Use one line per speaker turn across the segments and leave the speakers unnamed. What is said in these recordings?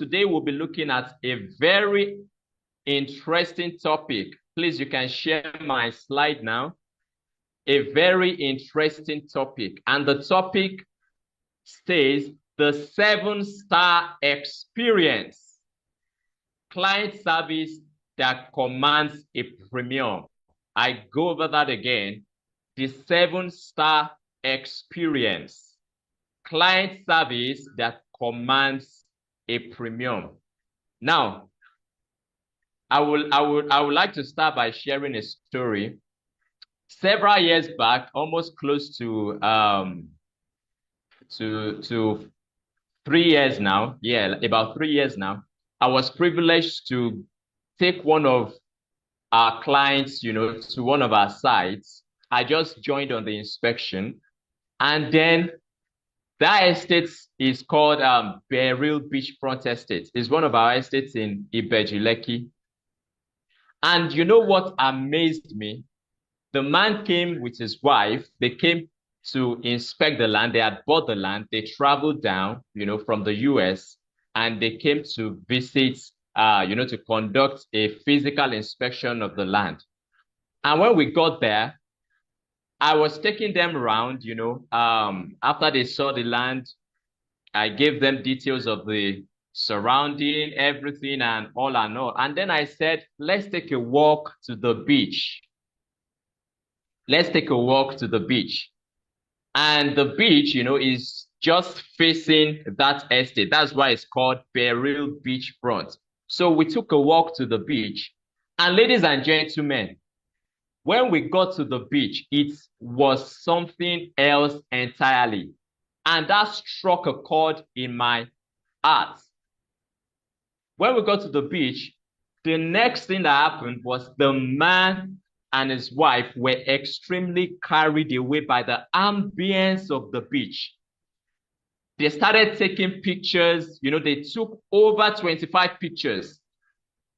today we'll be looking at a very interesting topic. Please, you can share my slide now. A very interesting topic. And the topic stays the 7-star experience. Client service that commands a premium. I go over that again. The 7-star experience. Client service that commands a premium. Now, I would like to start by sharing a story. Several years back, almost close to 3 years now. Yeah, about 3 years now. I was privileged to take one of our clients, to one of our sites. I just joined on the inspection, and then that estate is called Beryl Beachfront Estate. It's one of our estates in Ibejuleki. And you know what amazed me? The man came with his wife. They came to inspect the land. They had bought the land. They traveled down, from the US, and they came to visit, to conduct a physical inspection of the land. And when we got there, I was taking them around, after they saw the land, I gave them details of the surrounding, everything, and all. And then I said, let's take a walk to the beach. Let's take a walk to the beach. And the beach, is just facing that estate. That's why it's called Beryl Beachfront. So we took a walk to the beach. And ladies and gentlemen, when we got to the beach, it was something else entirely. And that struck a chord in my heart. When we got to the beach, the next thing that happened was the man and his wife were extremely carried away by the ambience of the beach. They started taking pictures. They took over 25 pictures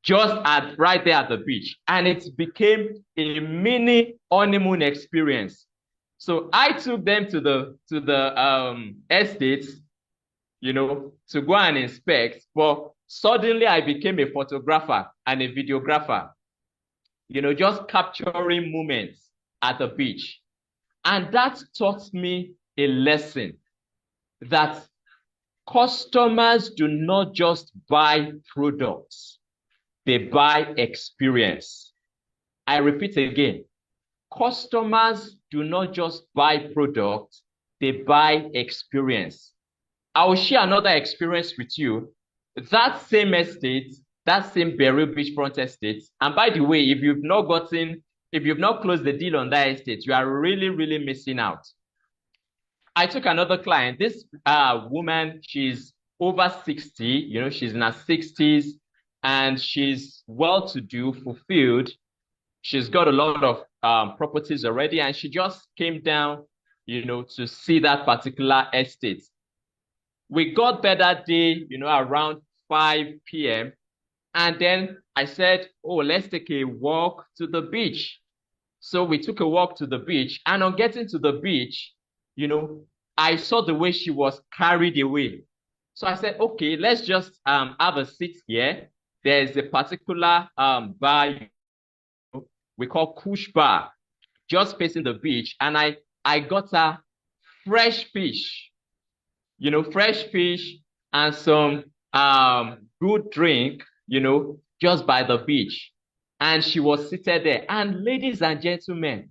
just right there at the beach. And it became a mini honeymoon experience. So I took them to the estates, to go and inspect. But suddenly I became a photographer and a videographer, just capturing moments at the beach. And that taught me a lesson that customers do not just buy products, they buy experience. I repeat again, customers do not just buy products, they buy experience. I will share another experience with you. That same estate, that same Beryl Beachfront Estate, and by the way, if you've not closed the deal on that estate, you are really, really missing out. I took another client. This woman, she's over 60, she's in her 60s, and she's well-to-do, fulfilled. She's got a lot of properties already, and she just came down, to see that particular estate. We got there that day, around 5 p.m. And then I said, oh, let's take a walk to the beach. So we took a walk to the beach. And on getting to the beach, I saw the way she was carried away. So I said, okay, let's just have a seat here. There's a particular bar we call Kush Bar, just facing the beach. And I got her fresh fish, fresh fish and some good drink, just by the beach. And she was seated there. And ladies and gentlemen,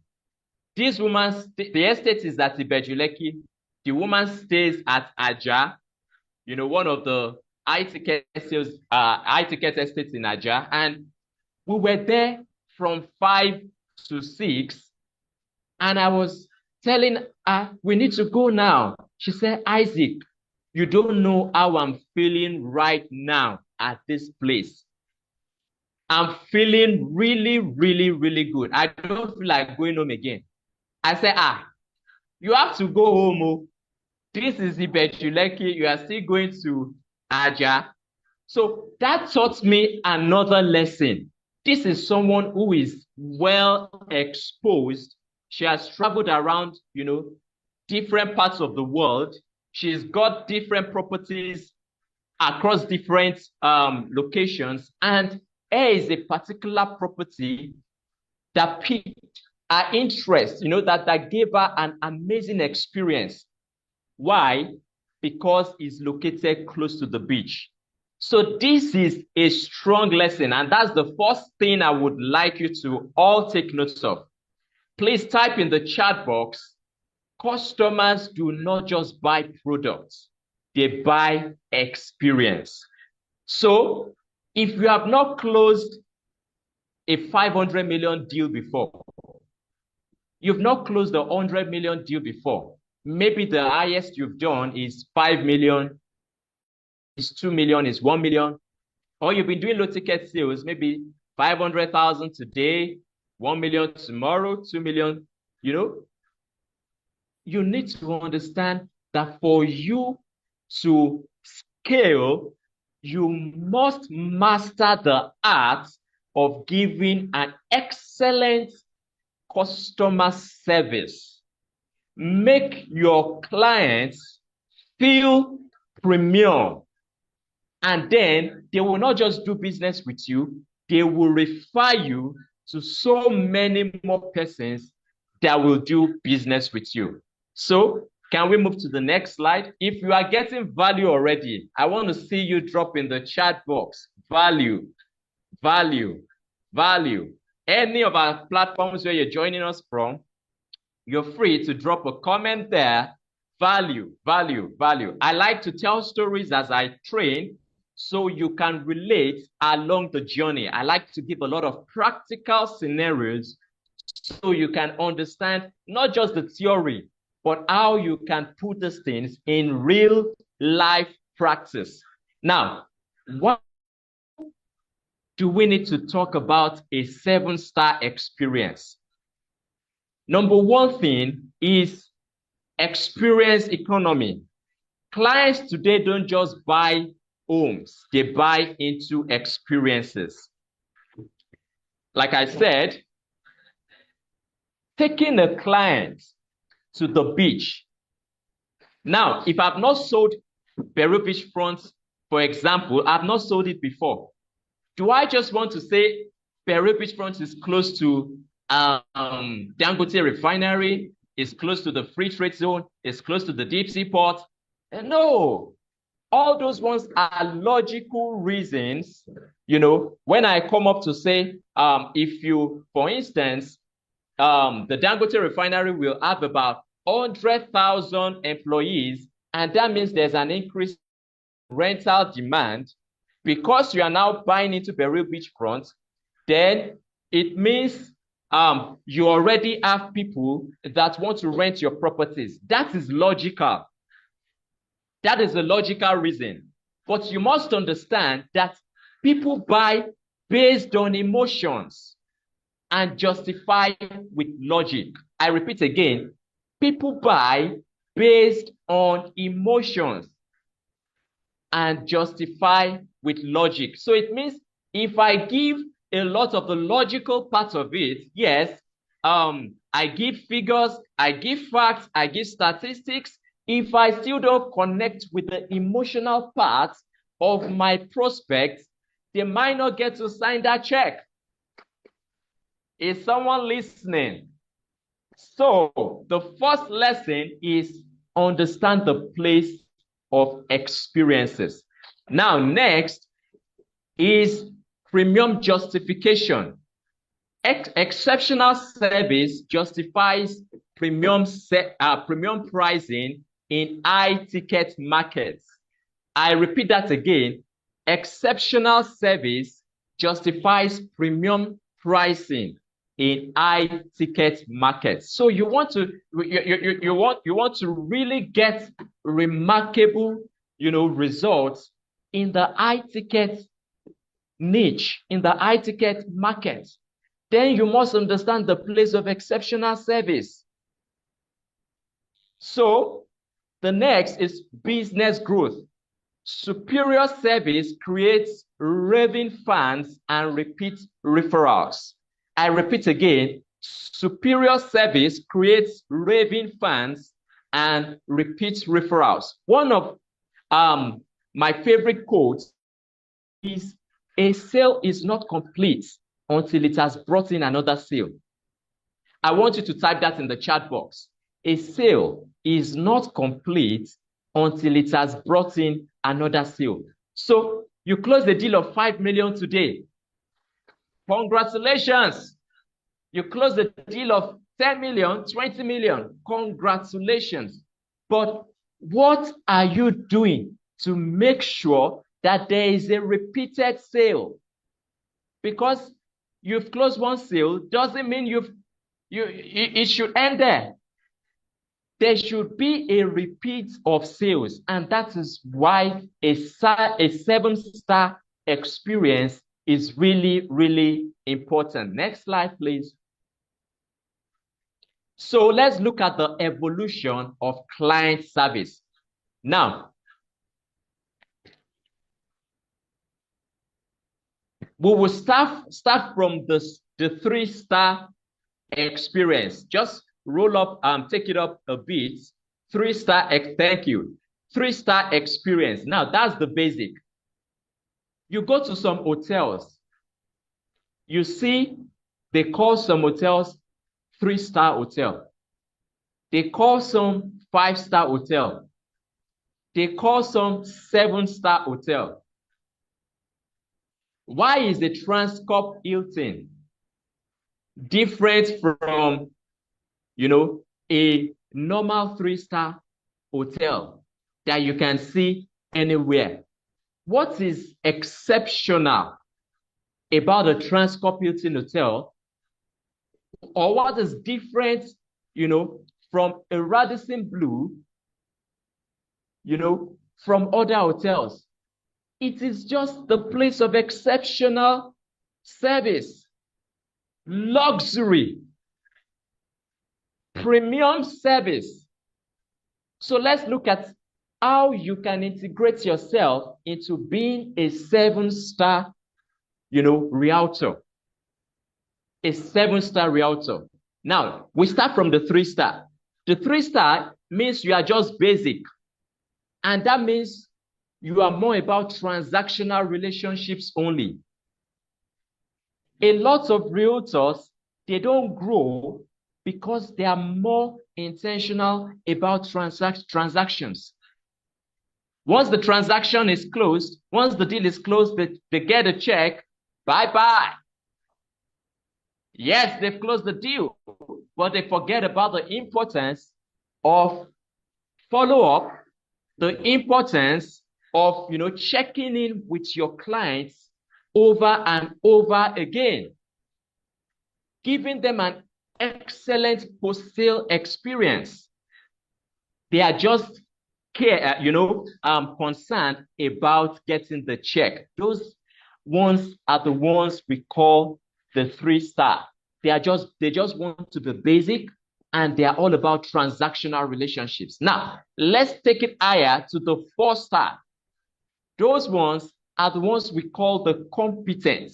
this woman, the estate is at Ibejuleki. The woman stays at Aja, one of the high-ticket estates in Aja. And we were there from 5 to 6. And I was telling her, we need to go now. She said, Isaac, you don't know how I'm feeling right now at this place. I'm feeling really, really, really good. I don't feel like going home again. I said, you have to go home. Oh. This is Ibejuleki. You are still going to Aja. So that taught me another lesson. This is someone who is well exposed. She has traveled around, different parts of the world. She's got different properties across different locations, and here is a particular property that piqued our interest, that gave her an amazing experience. Why? Because it's located close to the beach. So this is a strong lesson, and that's the first thing I would like you to all take notes of. Please type in the chat box, customers do not just buy products, they buy experience. So if you have not closed a 500 million deal before, you've not closed a 100 million deal before, maybe the highest you've done is 5 million, is 2 million, is 1 million, or you've been doing low ticket sales, maybe 500,000 today, 1 million tomorrow, 2 million, you need to understand that for you to scale, you must master the art of giving an excellent customer service. Make your clients feel premium. And then they will not just do business with you, they will refer you to so many more persons that will do business with you. So can we move to the next slide? If you are getting value already, I want to see you drop in the chat box. Value, value, value. Any of our platforms where you're joining us from, you're free to drop a comment there. Value, value, value. I like to tell stories as I train so you can relate along the journey. I like to give a lot of practical scenarios so you can understand not just the theory, but how you can put these things in real life practice. Now, what do we need to talk about a 7-star experience? Number one thing is experience economy. Clients today don't just buy homes, they buy into experiences. Like I said, taking a client to the beach. Now, if I've not sold Peru Beachfront, for example, I've not sold it before. Do I just want to say Peru Beachfront is close to Dangote Refinery, is close to the free trade zone, is close to the deep sea port? No, all those ones are logical reasons. When I come up to say, if you, for instance, the Dangote Refinery will have about 100,000 employees, and that means there's an increase in rental demand. Because you are now buying into Peru Beachfront, then it means you already have people that want to rent your properties. That is logical. That is a logical reason. But you must understand that people buy based on emotions and justify with logic. I repeat again, people buy based on emotions and justify with logic. So it means if I give a lot of the logical part of it, yes, I give figures, I give facts, I give statistics. If I still don't connect with the emotional part of my prospects, they might not get to sign that check. Is someone listening? So the first lesson is understand the place of experiences. Now, next is premium justification. Exceptional service justifies premium pricing in high-ticket markets. I repeat that again. Exceptional service justifies premium pricing in high-ticket markets. So you want to really get remarkable, results in the high-ticket niche, in the high-ticket market. Then you must understand the place of exceptional service. So the next is business growth. Superior service creates raving fans and repeat referrals. I repeat again, superior service creates raving fans and repeat referrals. One of My favorite quote is, a sale is not complete until it has brought in another sale. I want you to type that in the chat box. A sale is not complete until it has brought in another sale. So you close the deal of 5 million today. Congratulations. You close the deal of 10 million, 20 million. Congratulations. But what are you doing to make sure that there is a repeated sale? Because you've closed one sale doesn't mean it should end there. There should be a repeat of sales, and that is why a 7-star experience is really, really important. Next slide, please. So let's look at the evolution of client service. Now, we will start from the 3-star experience. Just roll up, take it up a bit. 3-star, thank you. 3-star experience. Now, that's the basic. You go to some hotels. You see, they call some hotels 3-star hotel. They call some 5-star hotel. They call some 7-star hotel. Why is the Transcorp Hilton different from, a normal 3-star hotel that you can see anywhere? What is exceptional about a Transcorp Hilton hotel, or what is different, from a Radisson Blu, from other hotels? It is just the place of exceptional service, luxury, premium service. So let's look at how you can integrate yourself into being a 7-star, realtor. A 7-star realtor. Now, we start from the 3-star. The 3-star means you are just basic. And that means you are more about transactional relationships only. A lot of realtors, they don't grow because they are more intentional about transactions. Once the transaction is closed, once the deal is closed, they get a check, bye-bye. Yes, they've closed the deal, but they forget about the importance of follow-up, the importance of, checking in with your clients over and over again, giving them an excellent post-sale experience. They are just concerned about getting the check. Those ones are the ones we call the 3-star. They just want to be basic, and they are all about transactional relationships. Now, let's take it higher to the 4-star. Those ones are the ones we call the competent.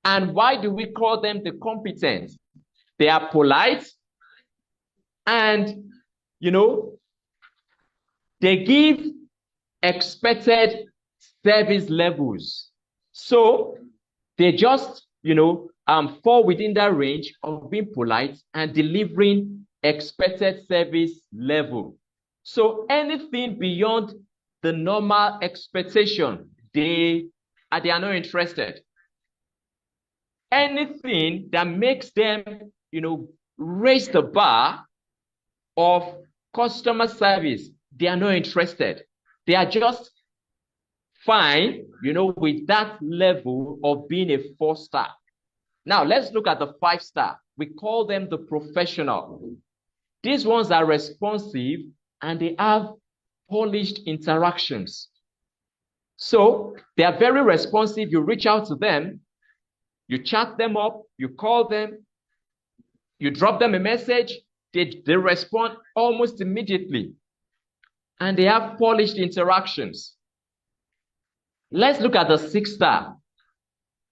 And why do we call them the competent? They are polite, and, they give expected service levels. So they just, fall within that range of being polite and delivering expected service level. So anything beyond the normal expectation, they are not interested. Anything that makes them, raise the bar of customer service, they are not interested. They are just fine, with that level of being a 4-star. Now, let's look at the 5-star. We call them the professional. These ones are responsive, and they have polished interactions. So they are very responsive. You reach out to them, you chat them up, you call them, you drop them a message, they respond almost immediately. And they have polished interactions. Let's look at the 6-star.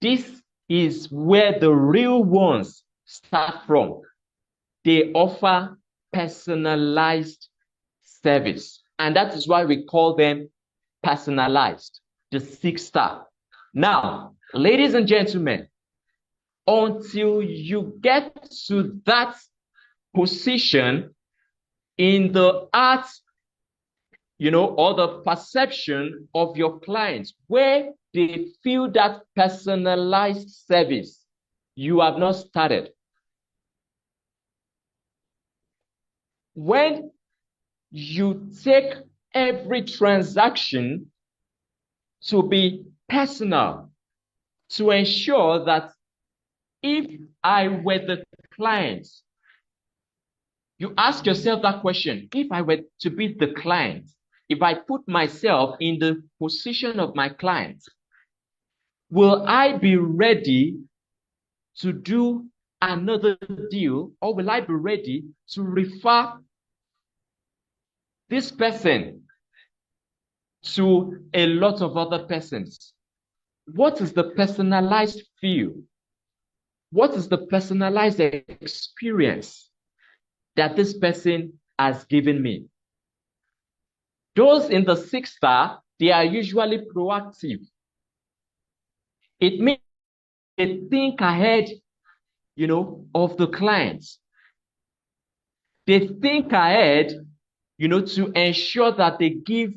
This is where the real ones start from. They offer personalized service. And that is why we call them personalized, the 6-star. Now, ladies and gentlemen, until you get to that position in the art, or the perception of your clients where they feel that personalized service, you have not started. When you take every transaction to be personal, to ensure that if I were the client, you ask yourself that question, if I were to be the client, if I put myself in the position of my client, will I be ready to do another deal, or will I be ready to refer this person to a lot of other persons? What is the personalized feel? What is the personalized experience that this person has given me? Those in the 6-star, they are usually proactive. It means they think ahead, of the clients. They think ahead, to ensure that they give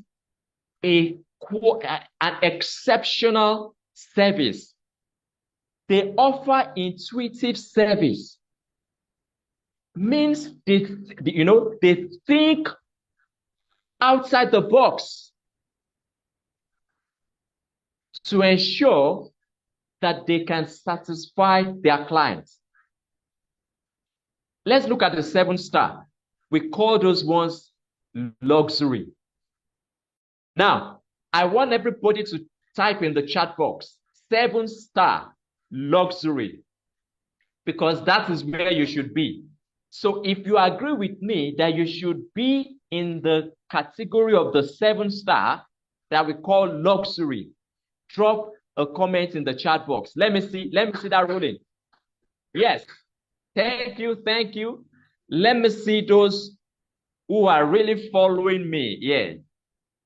an exceptional service. They offer intuitive service. Means they think outside the box to ensure that they can satisfy their clients. Let's look at the 7-star. We call those ones luxury. Now, I want everybody to type in the chat box, 7-star luxury, because that is where you should be. So if you agree with me that you should be in the category of the 7-star that we call luxury, drop a comment in the chat box. Let me see that rolling. Yes. Thank you. Let me see those who are really following me. Yeah.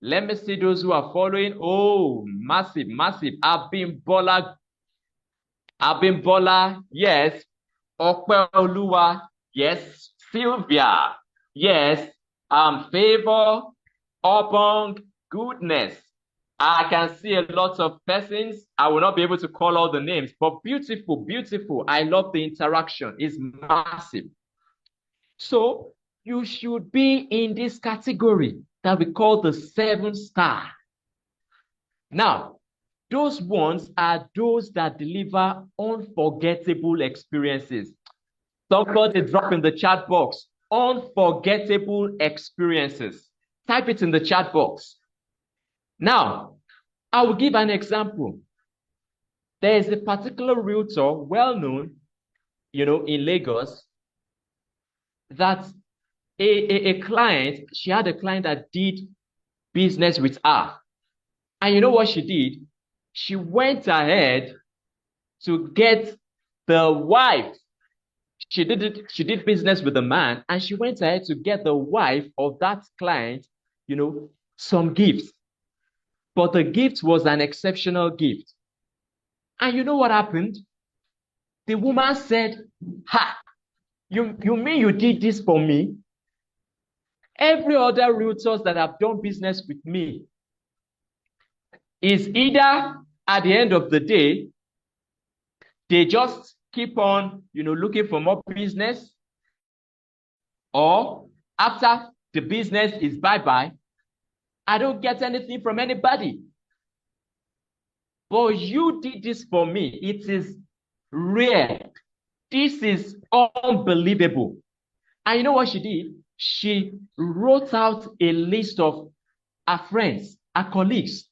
Let me see those who are following. Oh, massive. Abimbola. Yes. Okpeoluwa. Yes. Sylvia. Yes. Favor. Obong. Goodness. I can see a lot of persons. I will not be able to call all the names, but beautiful. I love the interaction. It's massive. So you should be in this category that we call the 7-star. Now, those ones are those that deliver unforgettable experiences. Somebody drop in the chat box, unforgettable experiences. Type it in the chat box. Now, I will give an example. There is a particular realtor, well known, in Lagos, that a client, she had a client that did business with her. And you know what she did? She went ahead to get the wife. She did business with the man, and she went ahead to get the wife of that client, some gifts. But the gift was an exceptional gift. And you know what happened? The woman said, ha, you mean you did this for me? Every other realtors that have done business with me is either at the end of the day, they just keep on, looking for more business, or after the business is bye-bye, I don't get anything from anybody. But you did this for me. It is rare. This is unbelievable. And you know what she did? She wrote out a list of her friends, her colleagues,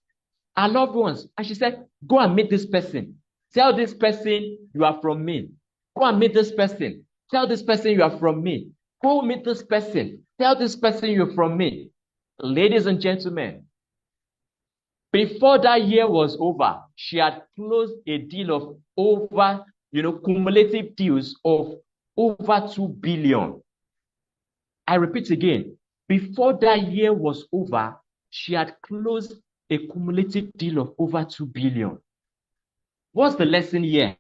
her loved ones. And she said, go and meet this person. Tell this person you are from me. Go and meet this person. Tell this person you are from me. Go meet this person. Tell this person you're from me. Ladies and gentlemen, before that year was over, she had closed a deal of over, cumulative deals of over 2 billion. I repeat again, before that year was over, she had closed a cumulative deal of over 2 billion. What's the lesson here?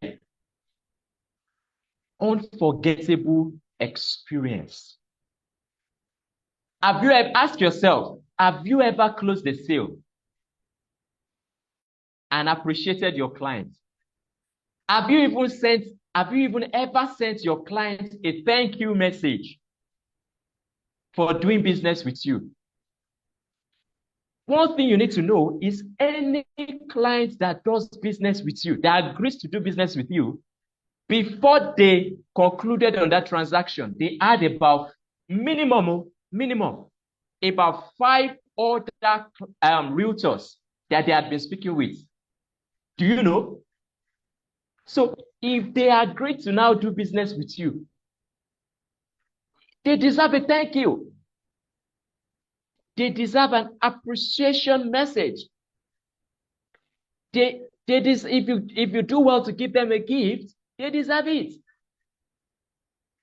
Unforgettable experience. Have you ever asked yourself, have you ever closed the sale and appreciated your client? Have you even ever sent your client a thank you message for doing business with you? One thing you need to know is any client that does business with you, that agrees to do business with you, before they concluded on that transaction, they had about minimum, about 5 other realtors that they had been speaking with. Do you know? So if they agree to now do business with you, they deserve a thank you. They deserve an appreciation message. If you do well to give them a gift, they deserve it.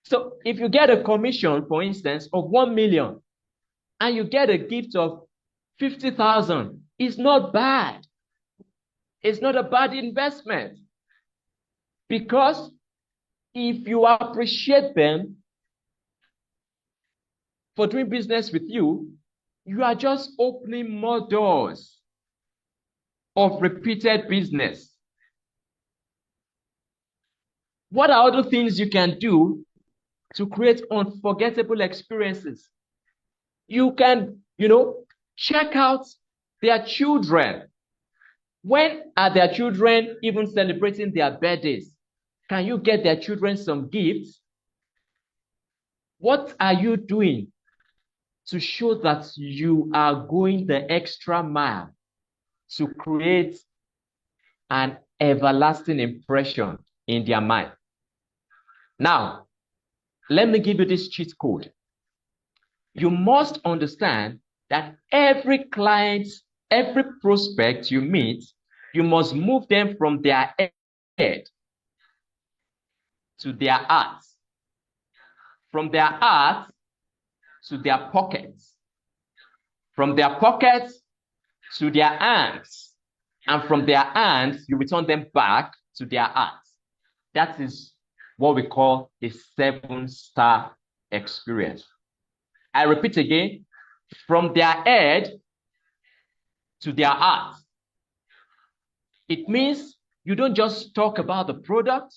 So if you get a commission, for instance, of 1 million, and you get a gift of 50,000, it's not bad. It's not a bad investment. Because if you appreciate them for doing business with you, you are just opening more doors of repeated business. What are other things you can do to create unforgettable experiences? You can, check out their children. When are their children even celebrating their birthdays? Can you get their children some gifts? What are you doing to show that you are going the extra mile to create an everlasting impression in their mind? Now, let me give you this cheat code. You must understand that every client, every prospect you meet, you must move them from their head to their heart, from their heart to their pockets, from their pockets to their hands, and from their hands, you return them back to their hearts. That is what we call a 7-star experience. I repeat again, from their head to their heart. It means you don't just talk about the product.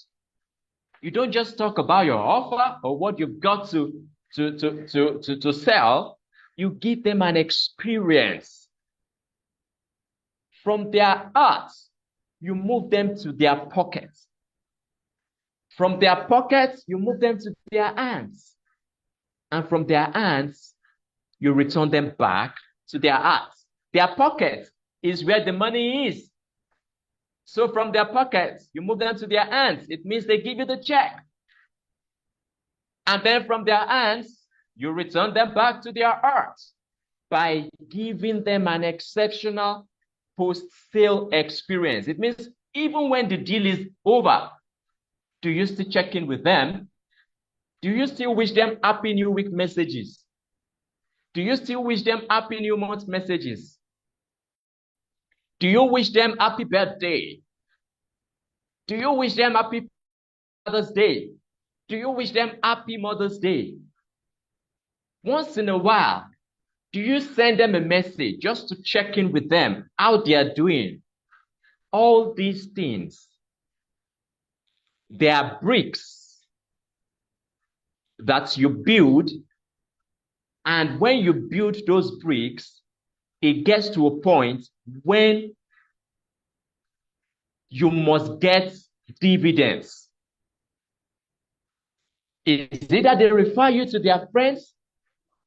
You don't just talk about your offer or what you've got to sell. You give them an experience. From their hearts, you move them to their pockets. From their pockets, you move them to their hands. And from their hands, you return them back to their hearts. Their pocket is where the money is. So from their pockets, you move them to their hands. It means they give you the check. And then from their hands, you return them back to their hearts by giving them an exceptional post-sale experience. It means even when the deal is over, do you still check in with them? Do you still wish them Happy New Week messages? Do you still wish them Happy New Month messages? Do you wish them happy birthday? Do you wish them happy Father's Day? Do you wish them happy Mother's Day? Once in a while, do you send them a message just to check in with them, how they are doing? All these things, they are bricks that you build, and when you build those bricks, it gets to a point when you must get dividends. It's either they refer you to their friends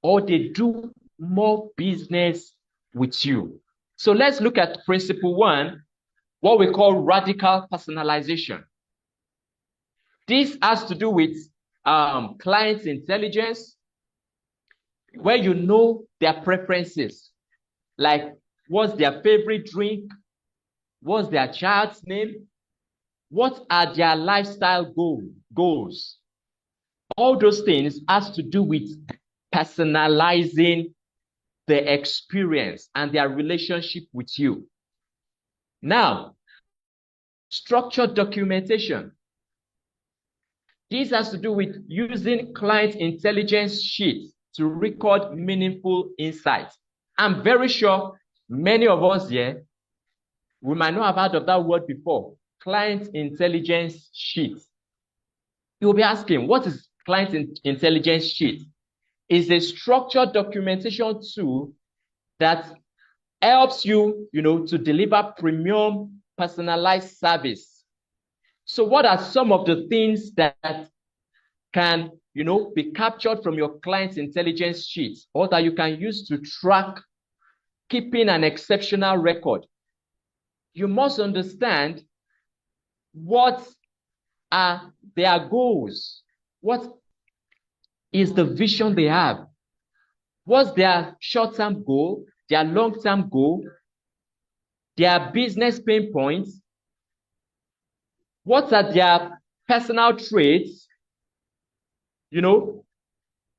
or they do more business with you. So let's look at principle 1, what we call radical personalization. This has to do with client intelligence, where you know their preferences, like what's their favorite drink, what's their child's name, what are their lifestyle goals. All those things has to do with personalizing their experience and their relationship with you. Now, structured documentation. This has to do with using client intelligence sheets to record meaningful insights. I'm very sure many of us here, we might not have heard of that word before, client intelligence sheet. You'll be asking, what is client intelligence sheet? It's a structured documentation tool that helps you, to deliver premium personalized service. So what are some of the things that can, be captured from your client's intelligence sheet, or that you can use to track keeping an exceptional record? You must understand what are their goals, what is the vision they have, what's their short-term goal, their long-term goal, their business pain points, what are their personal traits,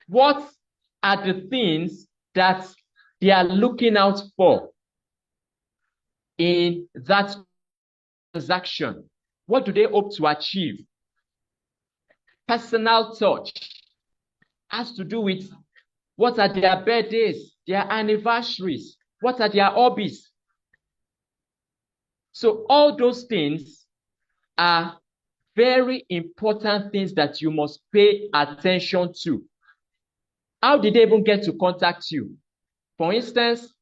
what are the things that they are looking out for in that transaction? What do they hope to achieve? Personal touch has to do with what are their birthdays, their anniversaries, what are their hobbies. So all those things are very important things that you must pay attention to. How did they even get to contact you? For instance,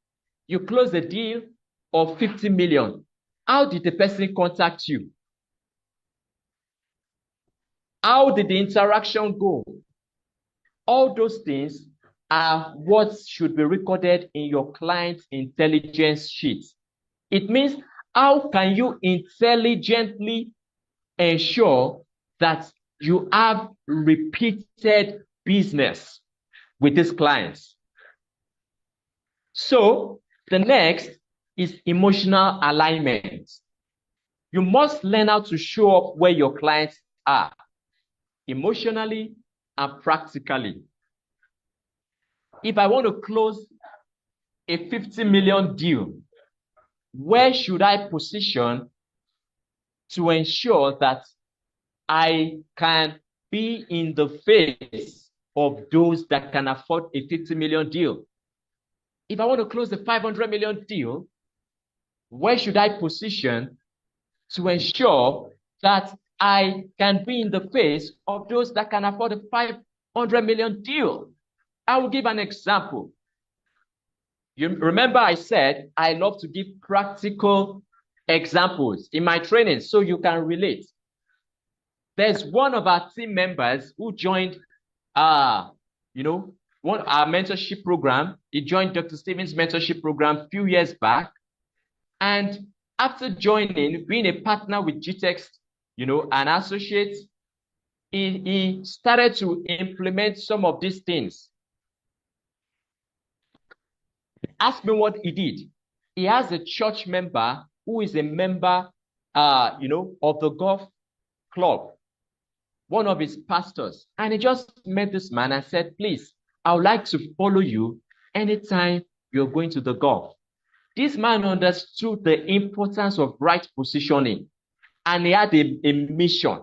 you close a deal of 50 million. How did the person contact you? How did the interaction go? All those things are what should be recorded in your client intelligence sheet. It means, how can you intelligently ensure that you have repeated business with these clients? So the next is emotional alignment. You must learn how to show up where your clients are, emotionally and practically. If I want to close a 50 million deal, where should I position to ensure that I can be in the face of those that can afford a 50 million deal? If I want to close a 500 million deal, where should I position to ensure that I can be in the face of those that can afford a 500 million deal? I will give an example. You remember I said I love to give practical examples in my training so you can relate. There's one of our team members who joined our mentorship program. He joined Dr. Stephen's mentorship program a few years back. And after joining, being a partner with GTEX, an associate, he started to implement some of these things. Ask me what he did. He has a church member who is a member, of the golf club, one of his pastors. And he just met this man and said, please, I would like to follow you anytime you're going to the golf. This man understood the importance of right positioning, and he had a mission.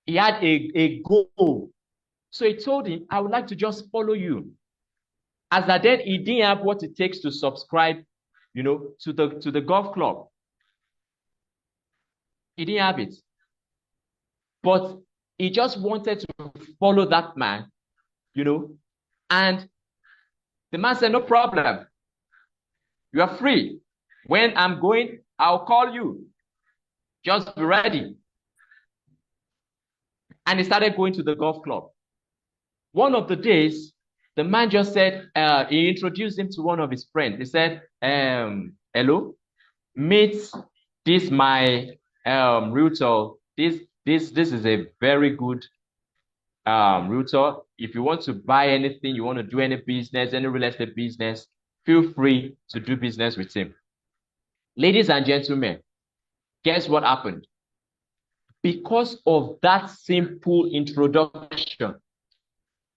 He had a goal. So he told him, I would like to just follow you. As that then, he didn't have what it takes to subscribe, to the golf club. He didn't have it. But he just wanted to follow that man, and the man said, no problem. You are free. When I'm going, I'll call you. Just be ready. And he started going to the golf club. One of the days, the man just said, he introduced him to one of his friends. He said, hello, meet this my realtor. This is a very good realtor. If you want to buy anything, you want to do any business, any real estate business, feel free to do business with him. Ladies and gentlemen, guess what happened? Because of that simple introduction,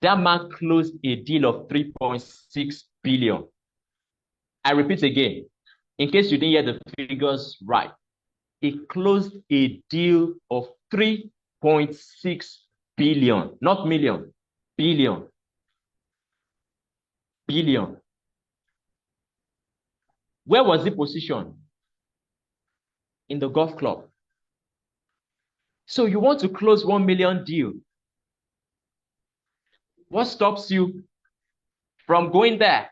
That man closed a deal of 3.6 billion. I repeat again, in case you didn't hear the figures right. He closed a deal of 3.6 billion, not million, billion, billion. Where was he positioned? In the golf club. So you want to close 1 million deal. What stops you from going there?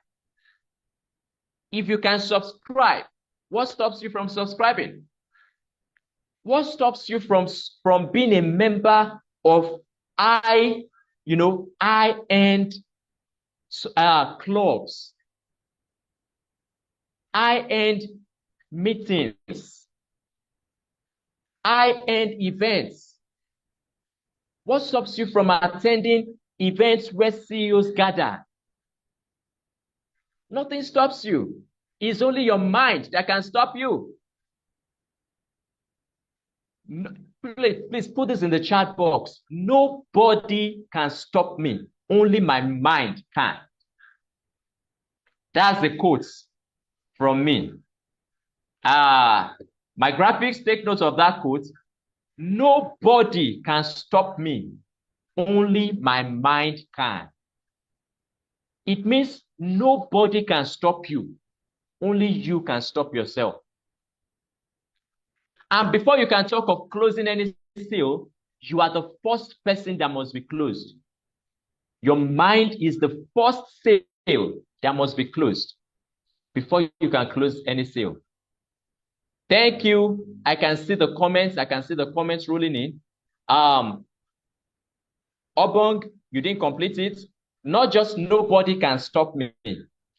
If you can subscribe, what stops you from subscribing? What stops you from being a member of high-end clubs, high-end meetings, high-end events? What stops you from attending events where CEOs gather? Nothing stops you. It's only your mind that can stop you. Please put this in the chat box. Nobody can stop me. Only my mind can. That's the quote from me. My graphics, take note of that quote. Nobody can stop me. Only my mind can. It means nobody can stop you. Only you can stop yourself. And before you can talk of closing any sale, you are the first person that must be closed. Your mind is the first sale that must be closed before you can close any sale. Thank you. I can see the comments. I can see the comments rolling in. Obong, you didn't complete it. Not just nobody can stop me.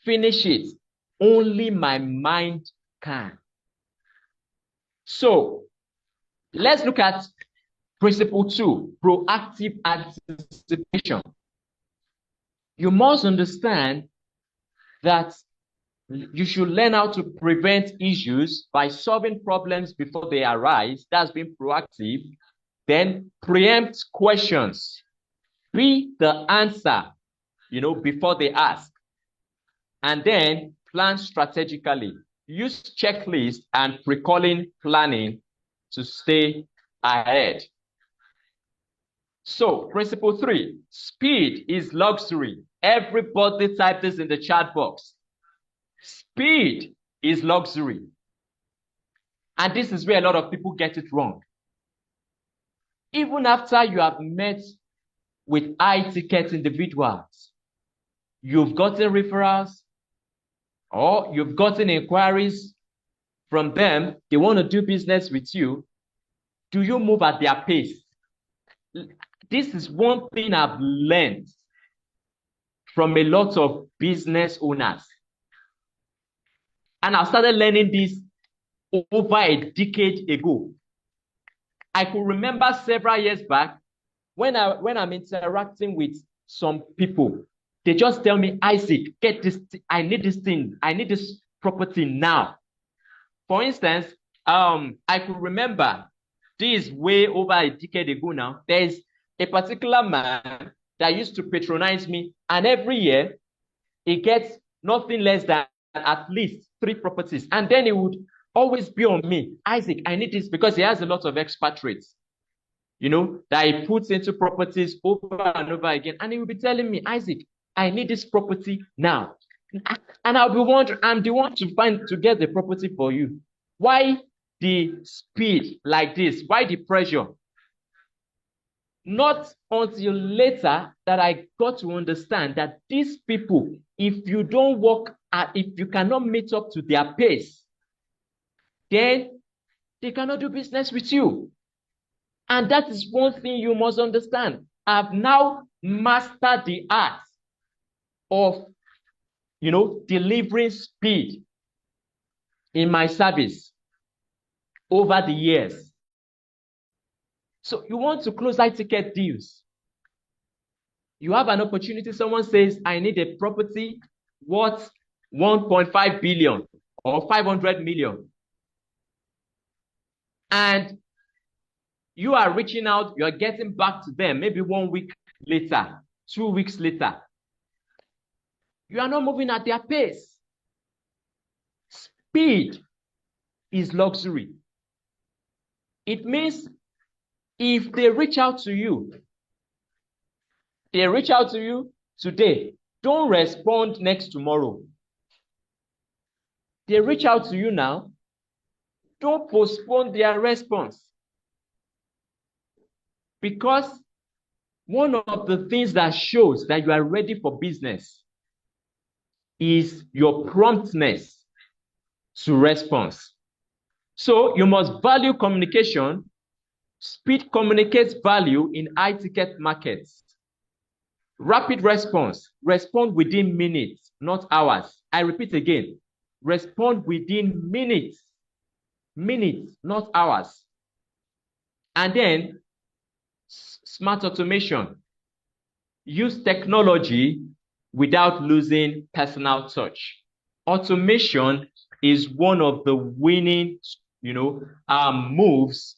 Finish it. Only my mind can. So let's look at principle 2, proactive anticipation. You must understand that you should learn how to prevent issues by solving problems before they arise. That's being proactive. Then preempt questions. Be the answer, before they ask. And then plan strategically. Use checklists and pre-calling planning to stay ahead. So, principle 3, speed is luxury. Everybody type this in the chat box. Speed is luxury. And this is where a lot of people get it wrong. Even after you have met with high-ticket individuals, you've gotten referrals, or you've gotten inquiries from them, they want to do business with you. Do you move at their pace? This is one thing I've learned from a lot of business owners. And I started learning this over a decade ago. I could remember several years back when I'm interacting with some people, they just tell me, Isaac, get this, I need this thing, I need this property now. For instance, I could remember this way over a decade ago now. There's a particular man that used to patronize me, and every year he gets nothing less than at least 3 properties. And then he would always be on me, Isaac, I need this, because he has a lot of expatriates, that he puts into properties over and over again. And he will be telling me, Isaac, I need this property now. And I'll be wondering, I'm the one to get the property for you. Why the speed like this? Why the pressure? Not until later that I got to understand that these people, if you don't work, if you cannot meet up to their pace, then they cannot do business with you. And that is one thing you must understand. I've now mastered the art of, delivering speed in my service over the years. So you want to close high-ticket deals. You have an opportunity. Someone says, I need a property worth 1.5 billion or 500 million. And you are reaching out, you're getting back to them maybe 1 week later 2 weeks later, you are not moving at their pace. Speed is luxury. It means if they reach out to you, today, don't respond next tomorrow. They reach out to you now, don't postpone their response. Because one of the things that shows that you are ready for business is your promptness to response. So you must value communication. Speed communicates value in high-ticket markets. Rapid response. Respond within minutes, not hours. I repeat again. Respond within minutes. Minutes, not hours. And then smart automation. Use technology without losing personal touch. Automation is one of the winning, moves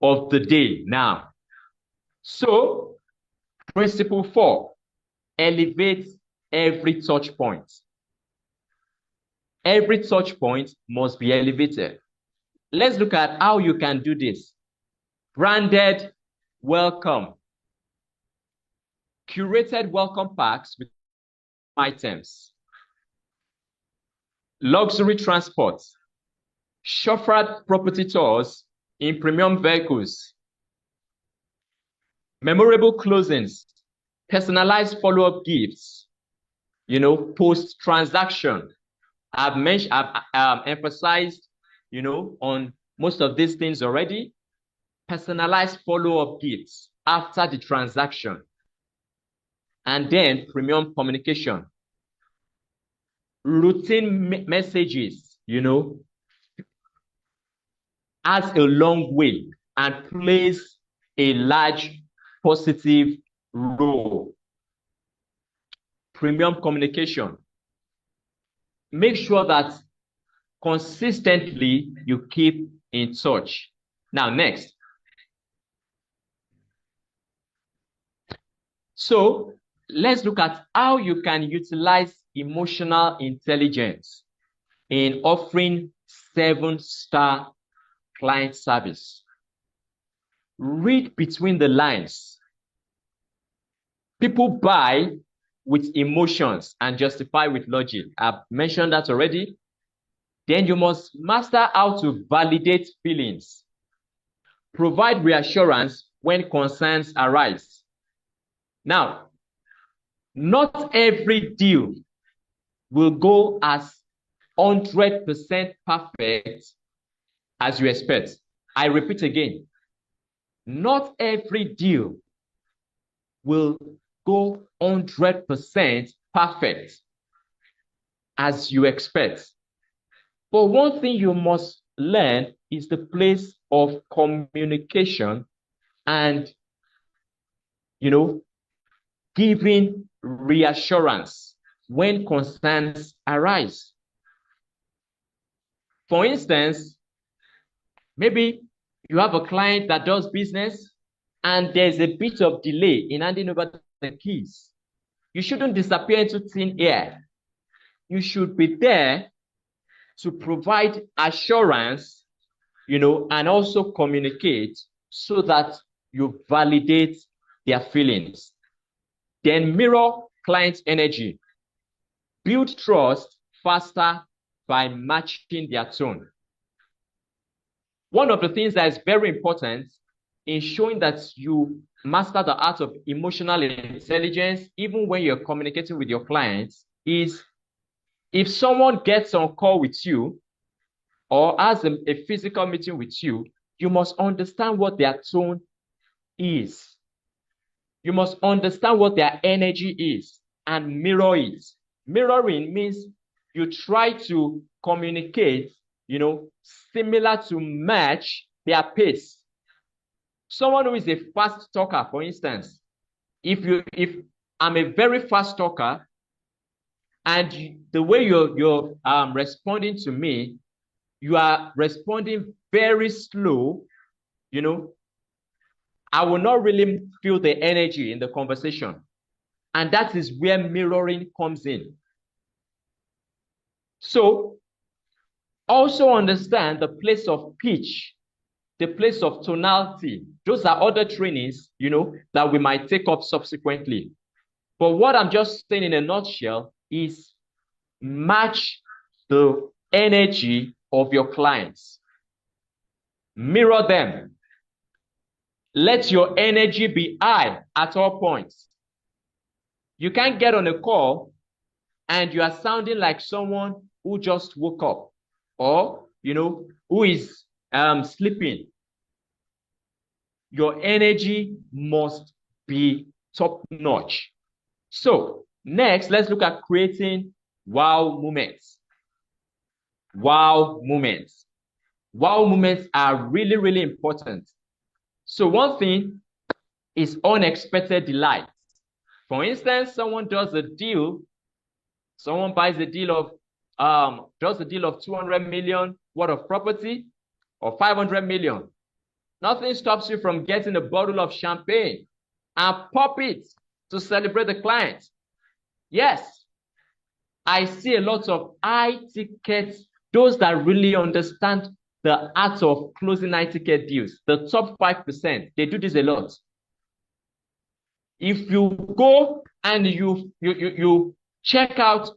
of the day now. So, principle 4, elevate every touch point. Every touch point must be elevated. Let's look at how you can do this. Branded welcome. Curated welcome packs with items. Luxury transport. Chauffeured property tours in premium vehicles. Memorable closings. Personalized follow-up gifts. Post-transaction. I've emphasized, on most of these things already. Personalized follow-up gifts after the transaction. And then premium communication. Routine messages, adds a long way and plays a large positive role. Premium communication. Make sure that consistently you keep in touch. Now, next. So, let's look at how you can utilize emotional intelligence in offering 7-star client service. Read between the lines. People buy with emotions and justify with logic. I've mentioned that already. Then you must master how to validate feelings. Provide reassurance when concerns arise. Now, not every deal will go as 100% perfect as you expect. I repeat again, not every deal will go 100% perfect as you expect. But one thing you must learn is the place of communication and, giving reassurance when concerns arise. For instance, maybe you have a client that does business and there's a bit of delay in handing over the keys. You shouldn't disappear into thin air. You should be there to provide assurance, and also communicate so that you validate their feelings. Then mirror client energy. Build trust faster by matching their tone. One of the things that is very important in showing that you master the art of emotional intelligence, even when you're communicating with your clients, is if someone gets on call with you or has a physical meeting with you, you must understand what their tone is. You must understand what their energy is and mirror it. Mirroring means you try to communicate, similar to match their pace. Someone who is a fast talker, for instance, if I'm a very fast talker and the way you're responding to me, you are responding very slow, I will not really feel the energy in the conversation. And that is where mirroring comes in. So also understand the place of pitch, the place of tonality. Those are other trainings, that we might take up subsequently. But what I'm just saying in a nutshell is match the energy of your clients. Mirror them. Let your energy be high at all points. You can't get on a call and you are sounding like someone who just woke up or, who is sleeping. Your energy must be top notch. So next, let's look at creating wow moments. Wow moments. Wow moments are really, really important. So one thing is unexpected delight. For instance, someone buys a deal of does a deal of 200 million worth of property or 500 million. Nothing stops you from getting a bottle of champagne and pop it to celebrate the client. Yes, I see a lot of high tickets, those that really understand the art of closing high ticket deals. The top 5%, they do this a lot. If you go and you check out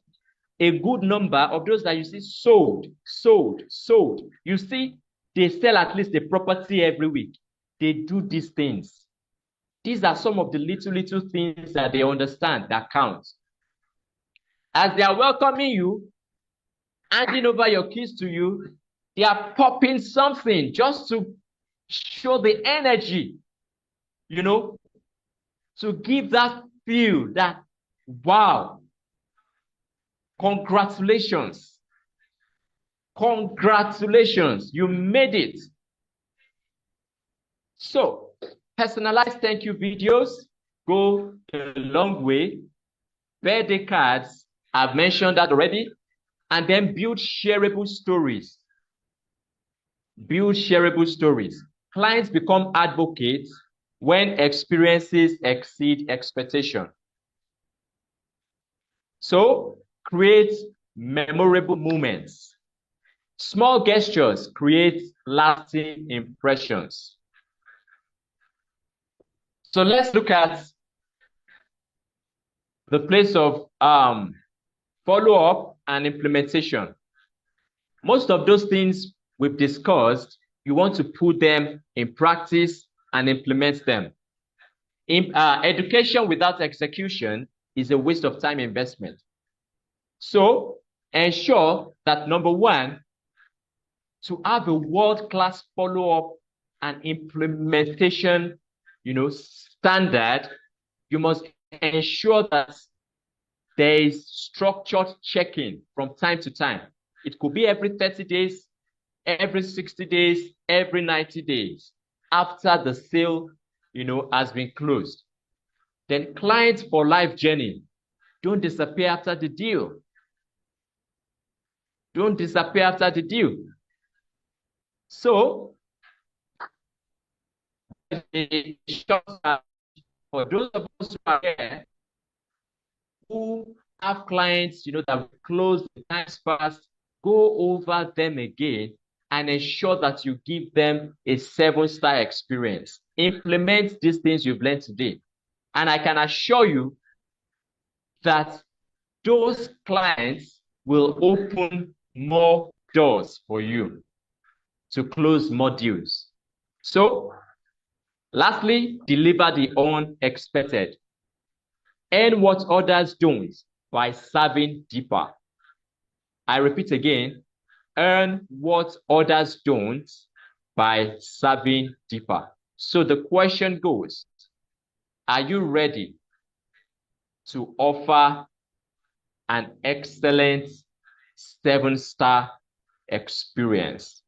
a good number of those that you see sold, you see they sell at least a property every week. They do these things. These are some of the little things that they understand that count. As they are welcoming you, handing over your keys to you, they are popping something just to show the energy, to give that feel that, wow, congratulations. Congratulations, you made it. So, personalized thank you videos go a long way. Birthday cards, I've mentioned that already. And then build shareable stories. Build shareable stories. Clients become advocates when experiences exceed expectation. So, create memorable moments. Small gestures create lasting impressions. So let's look at the place of follow-up and implementation. Most of those things we've discussed, you want to put them in practice and implement them. Education without execution is a waste of time investment. So ensure that, number one, to have a world-class follow-up and implementation, standard, you must ensure that there is structured checking from time to time. It could be every 30 days, every 60 days, every 90 days after the sale, has been closed. Then clients for life journey. Don't disappear after the deal. Don't disappear after the deal. So, for those of us who are here who have clients, that will close the times fast, go over them again and ensure that you give them a 7-star experience. Implement these things you've learned today. And I can assure you that those clients will open more doors for you to close more deals. So, lastly, deliver the unexpected. Earn what others don't by serving deeper. I repeat again, earn what others don't by serving deeper. So the question goes, are you ready to offer an excellent 7-star experience?